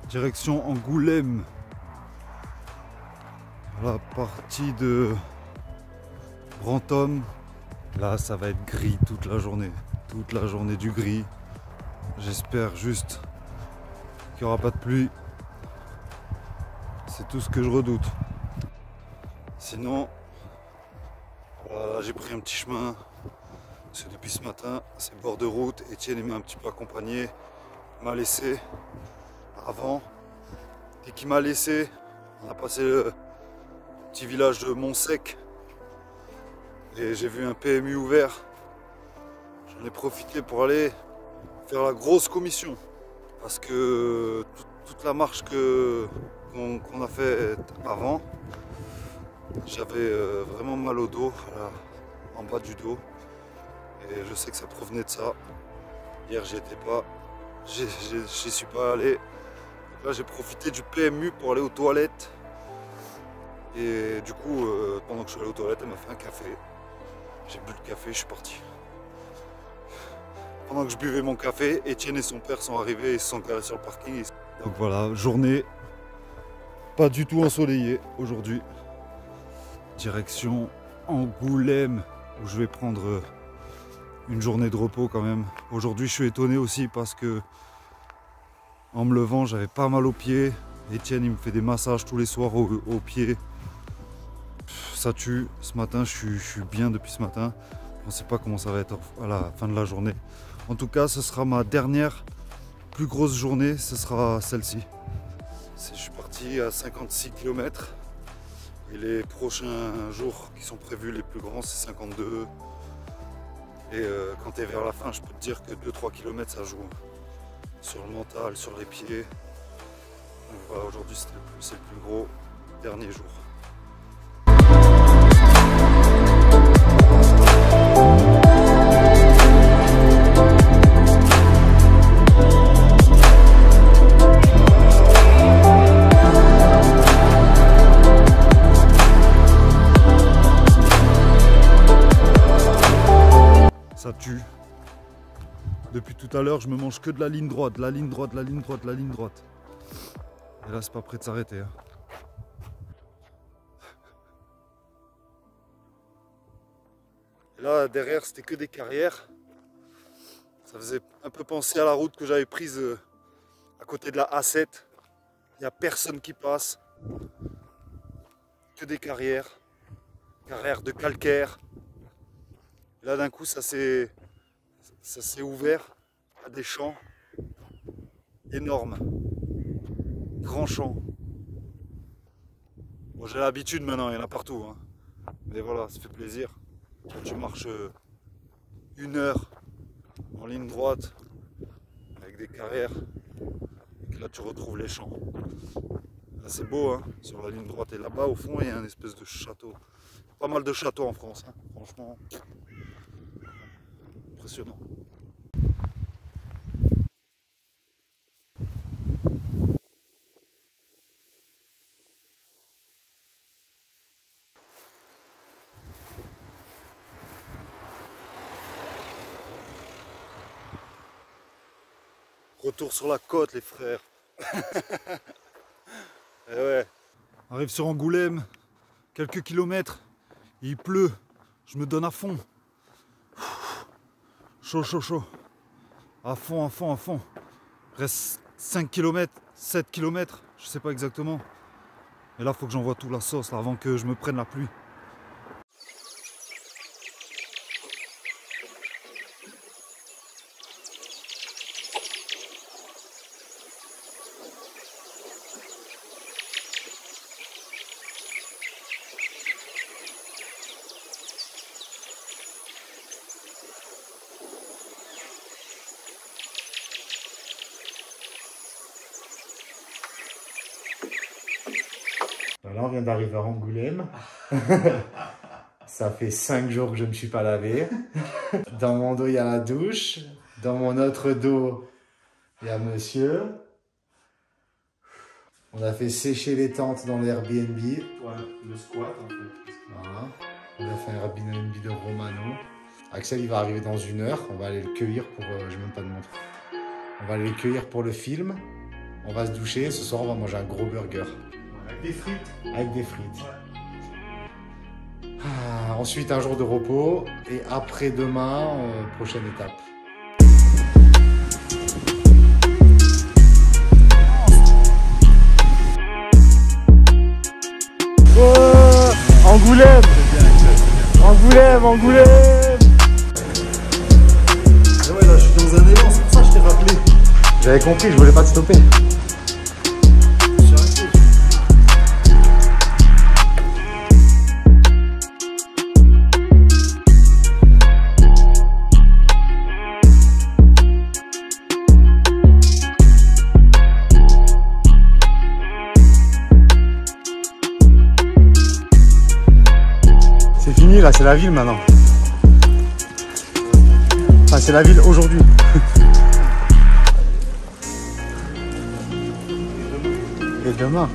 Direction Angoulême, la partie de Brantôme. Là ça va être gris toute la journée du gris. J'espère juste qu'il n'y aura pas de pluie, c'est tout ce que je redoute. Sinon voilà, j'ai pris un petit chemin, parce que depuis ce matin c'est bord de route. Etienne m'a un petit peu accompagné, m'a laissé. Avant, dès qu'il m'a laissé, on a passé le petit village de Montsec et j'ai vu un PMU ouvert. J'en ai profité pour aller faire la grosse commission parce que toute la marche qu'on a fait avant, j'avais vraiment mal au dos, en bas du dos, et je sais que ça provenait de ça. Hier j'y étais pas, j'y suis pas allé. Là j'ai profité du PMU pour aller aux toilettes et du coup pendant que je suis allé aux toilettes, elle m'a fait un café. J'ai bu le café, je suis parti. Pendant que je buvais mon café, Etienne et son père sont arrivés et se sont garés sur le parking. Donc voilà, journée pas du tout ensoleillée aujourd'hui. Direction Angoulême où je vais prendre une journée de repos quand même. Aujourd'hui je suis étonné aussi parce que en me levant, j'avais pas mal aux pieds. Etienne, il me fait des massages tous les soirs aux pieds. Ça tue. Ce matin, je suis bien depuis ce matin. On ne sait pas comment ça va être à la fin de la journée. En tout cas, ce sera ma dernière plus grosse journée. Ce sera celle-ci. Je suis parti à 56 km. Et les prochains jours qui sont prévus, les plus grands, c'est 52. Et quand tu es vers la fin, je peux te dire que 2-3 km, ça joue. Sur le mental, sur les pieds. Donc voilà, aujourd'hui c'est le plus gros dernier jour. Ça tue. Depuis tout à l'heure, je me mange que de la ligne droite, de la ligne droite, de la ligne droite, de la ligne droite. Et là, c'est pas prêt de s'arrêter. Hein. Et là, derrière, c'était que des carrières. Ça faisait un peu penser à la route que j'avais prise à côté de la A7. Il n'y a personne qui passe. Que des carrières. Carrières de calcaire. Et là, d'un coup, ça s'est ouvert à des champs énormes. Grands champs. Bon, j'ai l'habitude maintenant, il y en a partout. Hein. Mais voilà, ça fait plaisir. Quand tu marches 1 heure en ligne droite avec des carrières, et que là tu retrouves les champs. Là c'est beau hein, sur la ligne droite. Et là-bas au fond il y a un espèce de château. Pas mal de châteaux en France, hein. Franchement. Impressionnant. Retour sur la côte les frères. Et ouais. On arrive sur Angoulême, quelques kilomètres, il pleut, je me donne à fond. Chaud, chaud, chaud. À fond, à fond, à fond. Reste 5 km, 7 km, je sais pas exactement. Et là, il faut que j'envoie tout la sauce là, avant que je me prenne la pluie. Là, on vient d'arriver à Angoulême. Ça fait 5 jours que je ne me suis pas lavé. Dans mon dos, il y a la douche. Dans mon autre dos, il y a monsieur. On a fait sécher les tentes dans l'Airbnb. Ouais, le squat en fait. Voilà. On a fait un Airbnb de Romano. Axel, il va arriver dans 1 heure. On va aller le cueillir pour... je n'ai même pas de montre. On va aller le cueillir pour le film. On va se doucher. Ce soir, on va manger un gros burger. Ouais, avec des frites. Avec des frites. Ouais. Ah, ensuite, un jour de repos. Et après-demain, prochaine étape. Oh, Angoulême! Angoulême, Angoulême! Ah ouais, là, je suis dans un élan, c'est pour ça que je t'ai rappelé. J'avais compris, je voulais pas te stopper. Je suis arrêté. C'est fini là, c'est la ville maintenant. Enfin, c'est la ville aujourd'hui. Et demain.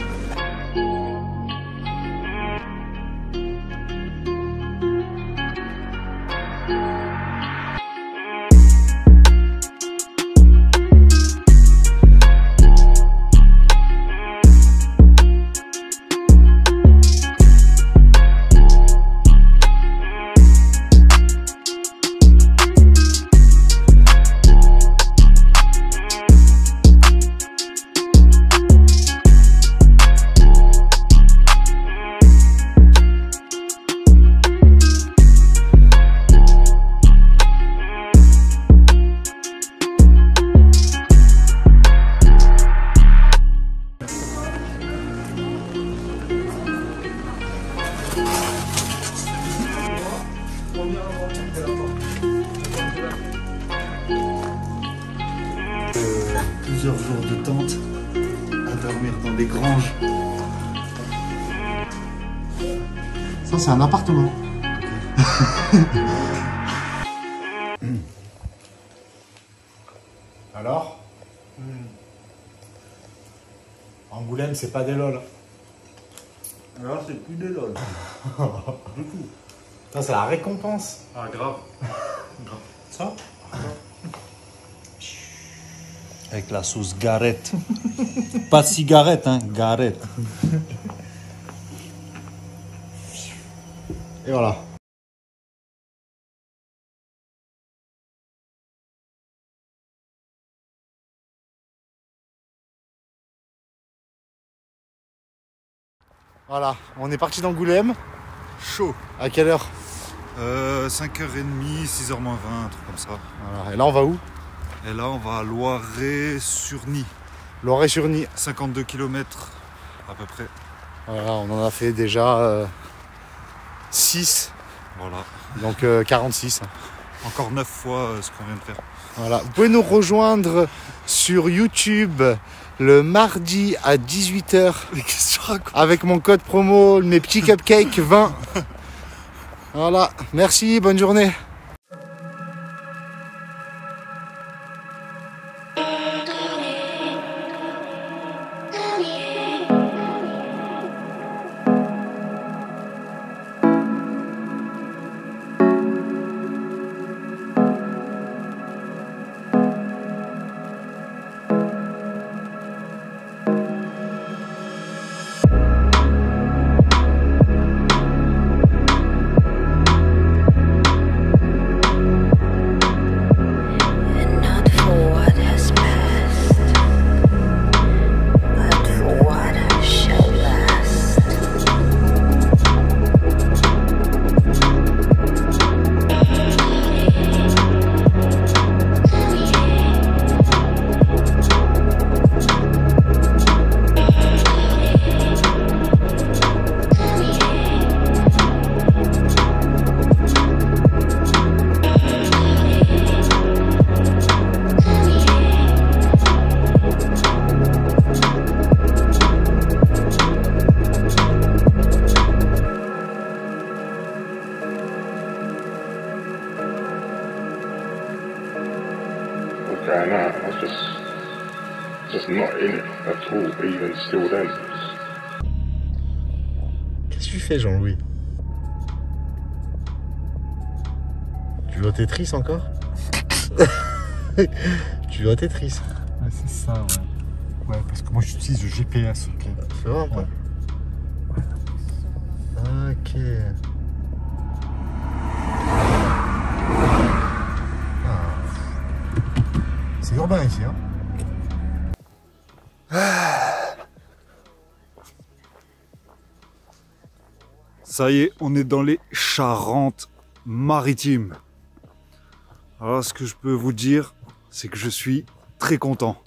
Plusieurs jours de tente à dormir dans des granges. Ça, c'est un appartement. Alors Angoulême, c'est pas des lol. Alors c'est plus des lol. Du coup. Ça, c'est la récompense. Ah, grave. Ça Avec la sauce garette. Pas cigarette, hein, garette. Et voilà. Voilà, on est parti d'Angoulême. Chaud. À quelle heure? 5h30, 6h moins 20, un truc comme ça. Voilà. Et là, on va où? Et là, on va à Loiret-sur-Ny. Loiret-sur-Ny. 52 km à peu près. Voilà, on en a fait déjà 6, Voilà. donc 46. Encore 9 fois ce qu'on vient de faire. Voilà. Vous pouvez nous rejoindre sur YouTube le mardi à 18h Mais qu'est-ce que tu racontes? avec mon code promo, mes petits cupcakes 20. Voilà, merci, bonne journée. I was just not in it at all, even still then. Qu'est-ce que tu fais, Jean-Louis? Tu joues au Tetris encore? Tu joues au Tetris? Ouais, c'est ça, ouais. Ouais, parce que moi j'utilise le GPS, ok. C'est vrai, Ouais. Ok. Ah. C'est urbain ici, hein? Ça y est, on est dans les Charentes-Maritimes. Alors ce que je peux vous dire, c'est que je suis très content.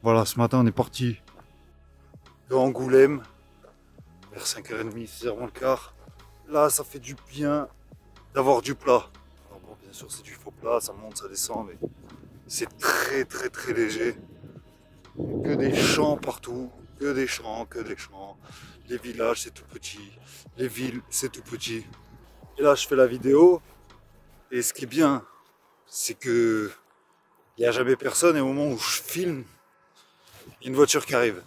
Voilà, ce matin on est parti de Angoulême vers 5h30, 6h moins le quart. Là, ça fait du bien d'avoir du plat. Alors bon, bien sûr, c'est du faux plat, ça monte, ça descend, mais c'est très très très léger. Que des champs partout, que des champs, que des champs. Les villages, c'est tout petit. Les villes, c'est tout petit. Et là, je fais la vidéo. Et ce qui est bien, c'est que il n'y a jamais personne. Et au moment où je filme, il y a une voiture qui arrive.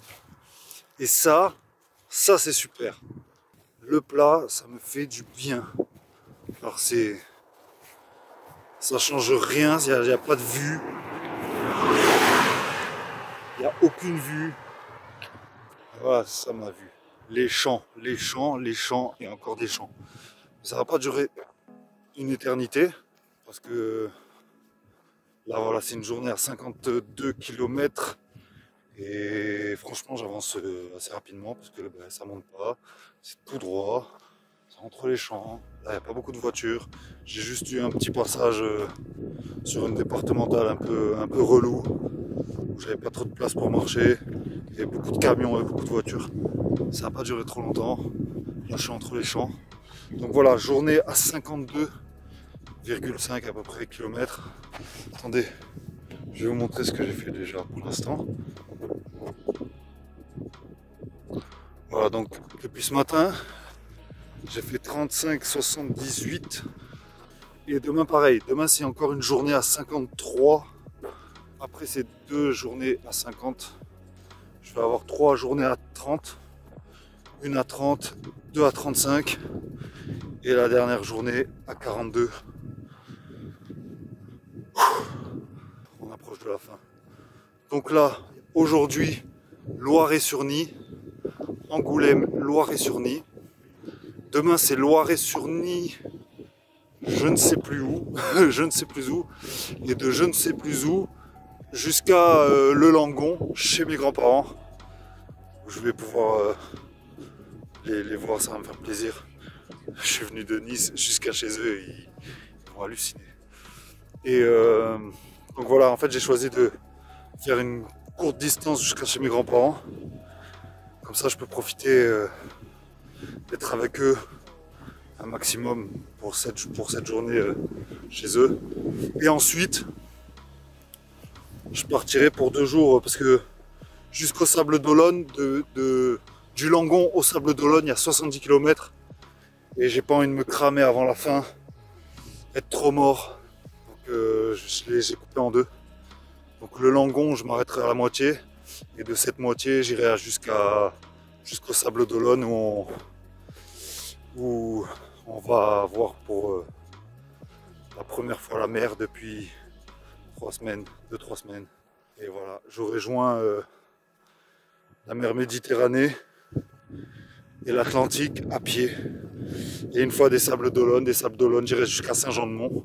Et ça c'est super. Le plat, ça me fait du bien. Alors ça change rien, il n'y a pas de vue. Il n'y a aucune vue. Voilà, c'est ça ma vue. Les champs, les champs, les champs et encore des champs. Ça va pas durer une éternité parce que là voilà, c'est une journée à 52 km et franchement j'avance assez rapidement parce que ça monte pas, c'est tout droit, c'est entre les champs, là il n'y a pas beaucoup de voitures, j'ai juste eu un petit passage sur une départementale un peu relou où j'avais pas trop de place pour marcher et beaucoup de camions et beaucoup de voitures. Ça n'a pas duré trop longtemps, là je suis entre les champs. Donc voilà, journée à 52,5 à peu près kilomètres. Attendez, je vais vous montrer ce que j'ai fait déjà pour l'instant. Voilà, donc depuis ce matin, j'ai fait 35,78 et demain pareil. Demain c'est encore une journée à 53. Après ces 2 journées à 50, je vais avoir 3 journées à 30. Une à 30, 2 à 35 et la dernière journée à 42. On approche de la fin. Donc là, aujourd'hui, Loiret-sur-Ny, Angoulême, Loiret-sur-Ny. Demain, c'est Loiret-sur-Ny, je ne sais plus où, je ne sais plus où. Et de je ne sais plus où jusqu'à Le Langon, chez mes grands-parents, où je vais pouvoir les voir, ça va me faire plaisir. Je suis venu de Nice jusqu'à chez eux et ils vont halluciner. Et donc voilà, en fait j'ai choisi de faire une courte distance jusqu'à chez mes grands-parents. Comme ça je peux profiter d'être avec eux un maximum pour cette journée chez eux. Et ensuite je partirai pour 2 jours parce que jusqu'au Sable d'Olonne, du Langon au Sable d'Olonne, il y a 70 km. Et j'ai pas envie de me cramer avant la fin, être trop mort. Donc j'ai coupé en 2. Donc le Langon, je m'arrêterai à la moitié. Et de cette moitié, j'irai jusqu'au Sable d'Olonne où on va voir pour la première fois la mer depuis 2-3 semaines. Et voilà, j'aurai joint la mer Méditerranée et l'Atlantique à pied. Et une fois des Sables d'Olonne, j'irai jusqu'à Saint-Jean-de-Mont,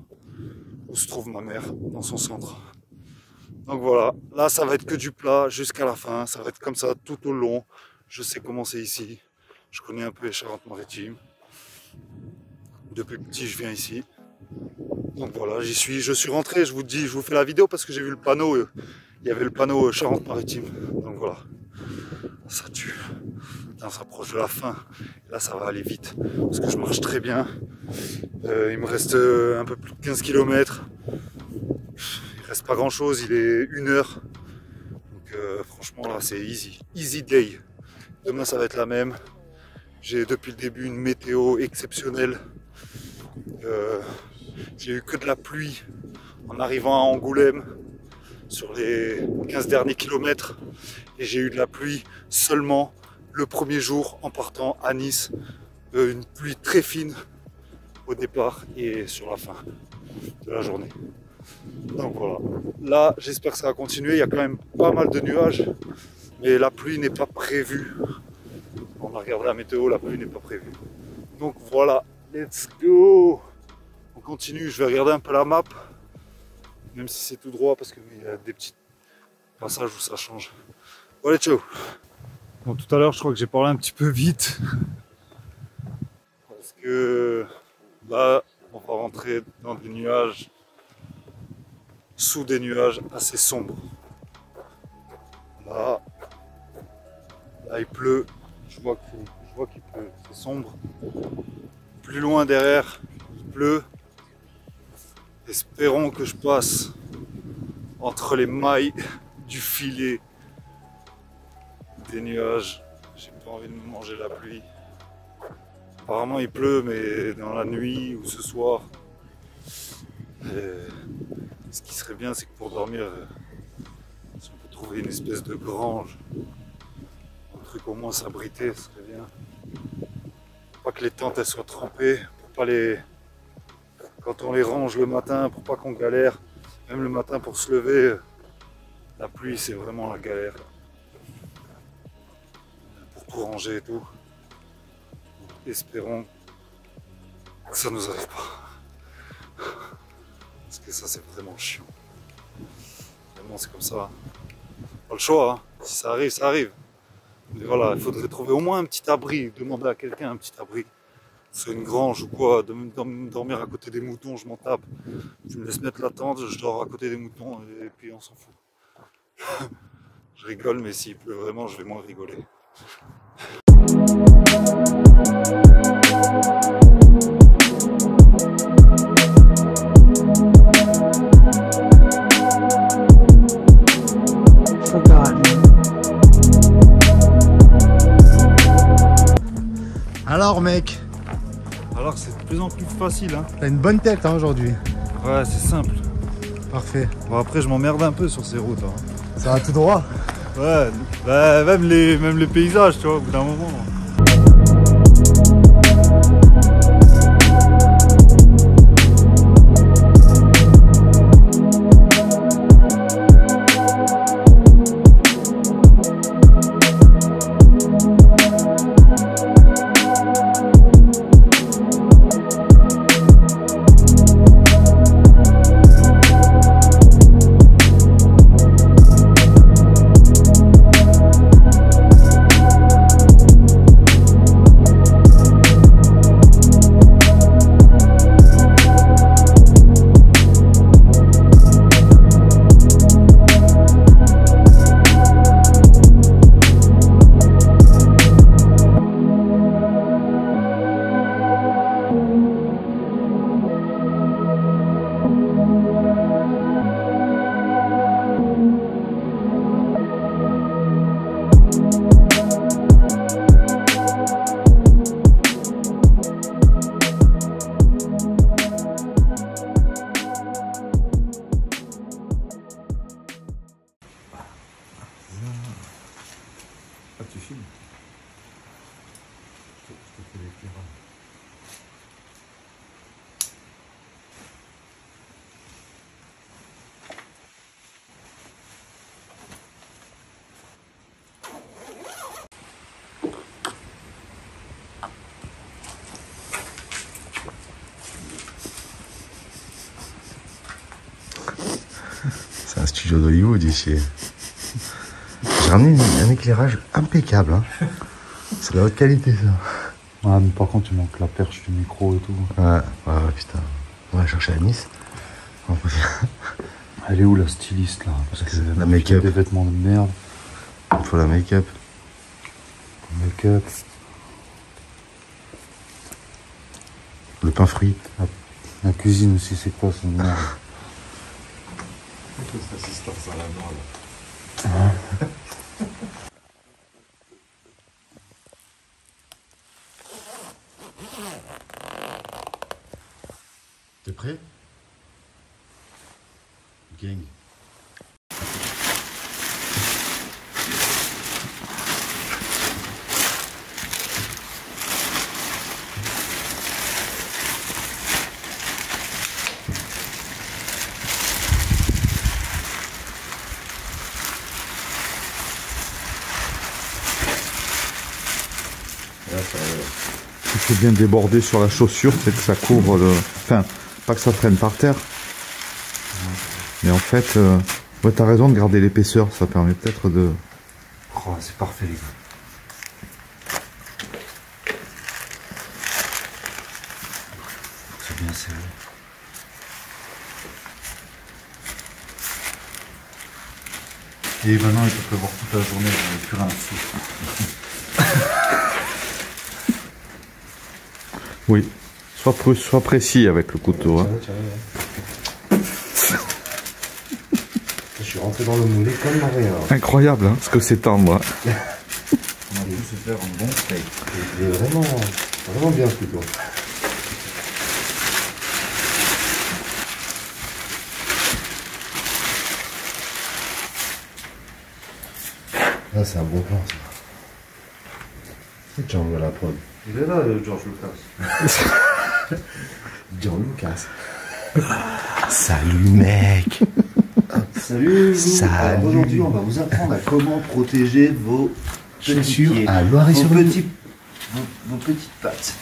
où se trouve ma mère, dans son centre. Donc voilà, là ça va être que du plat jusqu'à la fin, ça va être comme ça tout au long. Je sais comment c'est ici, je connais un peu les Charentes-Maritimes. Depuis petit je viens ici. Donc voilà, je suis rentré, je vous fais la vidéo parce que j'ai vu le panneau, il y avait le panneau Charentes-Maritimes. Donc voilà, ça tue. On s'approche de la fin, là ça va aller vite parce que je marche très bien. Il me reste un peu plus de 15 km. Il reste pas grand chose, il est 1h. Donc franchement là c'est easy day. Demain ça va être la même. J'ai depuis le début une météo exceptionnelle. J'ai eu que de la pluie en arrivant à Angoulême. sur les 15 derniers kilomètres et j'ai eu de la pluie seulement le premier jour en partant à Nice. Une pluie très fine au départ et sur la fin de la journée. Donc voilà, là j'espère que ça va continuer, il y a quand même pas mal de nuages, mais la pluie n'est pas prévue. On a regardé la météo, la pluie n'est pas prévue. Donc voilà, let's go! On continue, je vais regarder un peu la map, même si c'est tout droit parce qu'il y a des petits passages où ça change. Bon, allez, ciao! Bon, tout à l'heure je crois que j'ai parlé un petit peu vite, parce que là on va rentrer dans des nuages, sous des nuages assez sombres. Là il pleut, je vois qu'il pleut, c'est sombre. Plus loin derrière, il pleut. Espérons que je passe entre les mailles du filet des nuages. J'ai pas envie de me manger la pluie. Apparemment il pleut, mais dans la nuit ou ce soir. Ce qui serait bien, c'est que pour dormir, si on peut trouver une espèce de grange, un truc au moins s'abriter, ce serait bien. Pour pas que les tentes elles soient trempées, pour pas les... Quand on les range le matin, pour pas qu'on galère, même le matin pour se lever, la pluie c'est vraiment la galère. Pour tout ranger et tout. Espérons que ça nous arrive pas. Parce que ça c'est vraiment chiant. Vraiment c'est comme ça. Pas le choix, hein. Si ça arrive, ça arrive. Mais voilà, il faudrait trouver au moins un petit abri, demander à quelqu'un un petit abri. Sur une grange ou quoi, de dormir à côté des moutons, je m'en tape. Tu me laisses mettre la tente, je dors à côté des moutons et puis on s'en fout. Je rigole, mais s'il pleut vraiment, je vais moins rigoler. Alors mec, Alors c'est de plus en plus facile, hein. t'as une bonne tête hein, aujourd'hui. Ouais, c'est simple. Parfait. Bon après je m'emmerde un peu sur ces routes, hein. Ça va tout droit. Ouais, bah, même les paysages, tu vois, au bout d'un moment. Ah, tu filmes? Je te fais l'éclairage. C'est un studio d'Hollywood ici. J'ai ramené un éclairage impeccable. Hein. C'est de la haute qualité ça. Ah, mais par contre, il manque la perche du micro et tout. Ouais, putain. On va chercher à Nice. Elle est où la styliste là? Parce que la make-up. Des vêtements de merde. Il faut la make-up. Make-up. Le pain fruit. La cuisine aussi, c'est quoi cette merde? Assistance à la mort là. T'es prêt? Gang. bien déborder sur la chaussure, c'est que ça couvre le... Enfin, pas que ça traîne par terre. Mais en fait, ouais, t'as raison de garder l'épaisseur, ça permet peut-être de... Oh, c'est parfait les gars. C'est bien serré. Et maintenant il peut pleuvoir toute la journée, j'en ai plus rien à foutre. Oui, sois précis avec le couteau. Hein. Je suis rentré dans le moulé comme rien. Incroyable, hein, ce que c'est tendre. Hein. On a dû se faire un bon steak. Il est vraiment bien ce couteau. Là, c'est un bon plan, ça. C'est Django la prod. Il est là, George Lucas. George Lucas. Salut, mec. Salut, vous. Salut. Aujourd'hui, on va vous apprendre à comment protéger vos chaussures pieds, à Loire-et-Cher-Loup. vos petites pattes.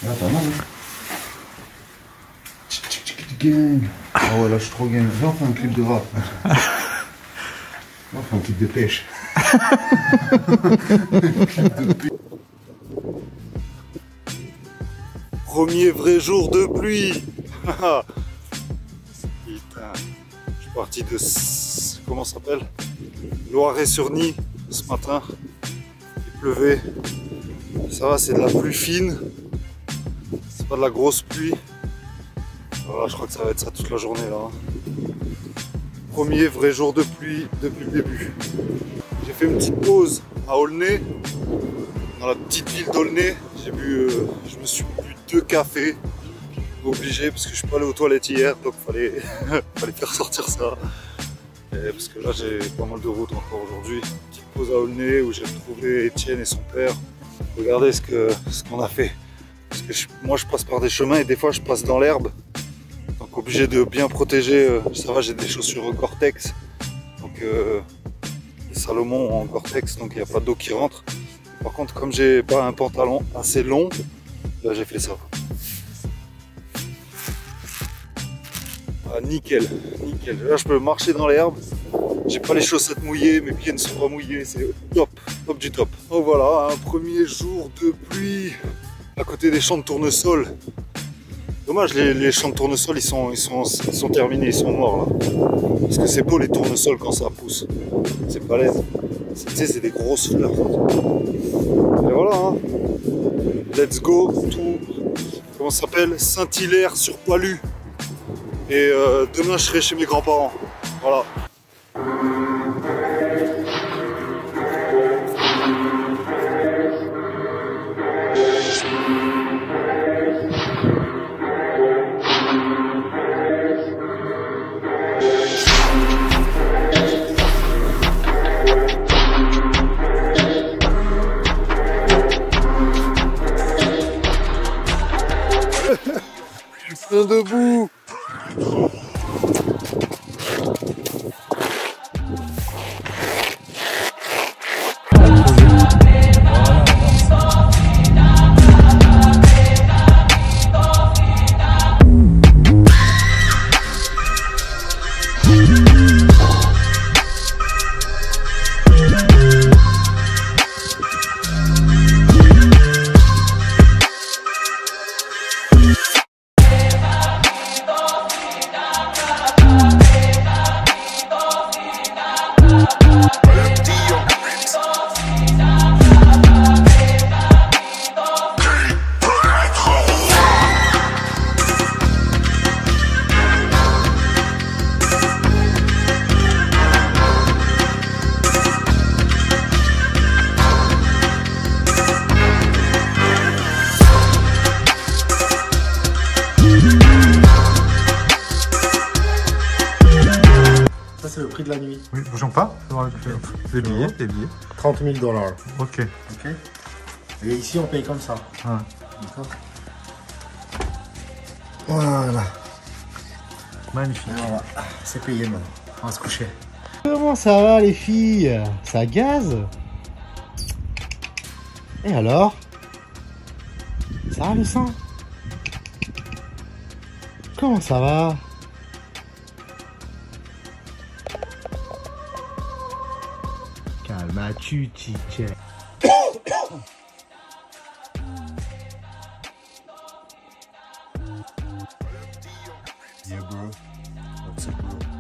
Ah, pas mal, hein. Gang. Ah ouais, là, je suis trop gang. Viens, on fait un clip de rap. On fait un clip de pêche. Premier vrai jour de pluie. Putain, je suis parti de... Comment ça s'appelle? Loiret-sur-Ny ce matin. Il pleuvait. Ça va, c'est de la pluie fine. C'est pas de la grosse pluie. Voilà, je crois que ça va être ça toute la journée là. Premier vrai jour de pluie depuis le début. J'ai fait une petite pause à Aulnay, dans la petite ville d'Aulnay. J'ai bu, je me suis bu 2 cafés, obligé parce que je suis pas allé aux toilettes hier, donc fallait faire sortir ça. Et parce que là j'ai pas mal de route encore aujourd'hui. Petite pause à Aulnay où j'ai retrouvé Étienne et son père. Regardez ce qu'on a fait. Parce que moi je passe par des chemins et des fois je passe dans l'herbe. Donc obligé de bien protéger, ça va, j'ai des chaussures Gore-Tex, donc les Salomon en Gore-Tex, donc il n'y a pas d'eau qui rentre. Par contre, comme j'ai pas un pantalon assez long, là j'ai fait ça. Ah, nickel, nickel. Là je peux marcher dans l'herbe, j'ai pas les chaussettes mouillées, mes pieds ne sont pas mouillés, c'est top, top du top. Donc voilà, un premier jour de pluie à côté des champs de tournesol. Dommage, les champs de tournesol ils sont terminés, ils sont morts là. Parce que c'est beau les tournesols quand ça pousse. C'est balèze. Tu sais, c'est des grosses fleurs. Et voilà, hein. Let's go, tout. Comment ça s'appelle? Saint-Hilaire sur Palu. Et demain je serai chez mes grands-parents. Voilà. Debout. C'est le prix de la nuit. Oui, bougeons pas. Les billets, les billets. $30 000. Ok. Ok. Et ici, on paye comme ça. Ouais. D'accord. Voilà. Magnifique. Voilà. C'est payé maintenant. On va se coucher. Comment ça va, les filles? Ça gaze? Et alors? Ça va le sang? Comment ça va? Calma-tu, Tiché. Yeah, bro. That's it, bro.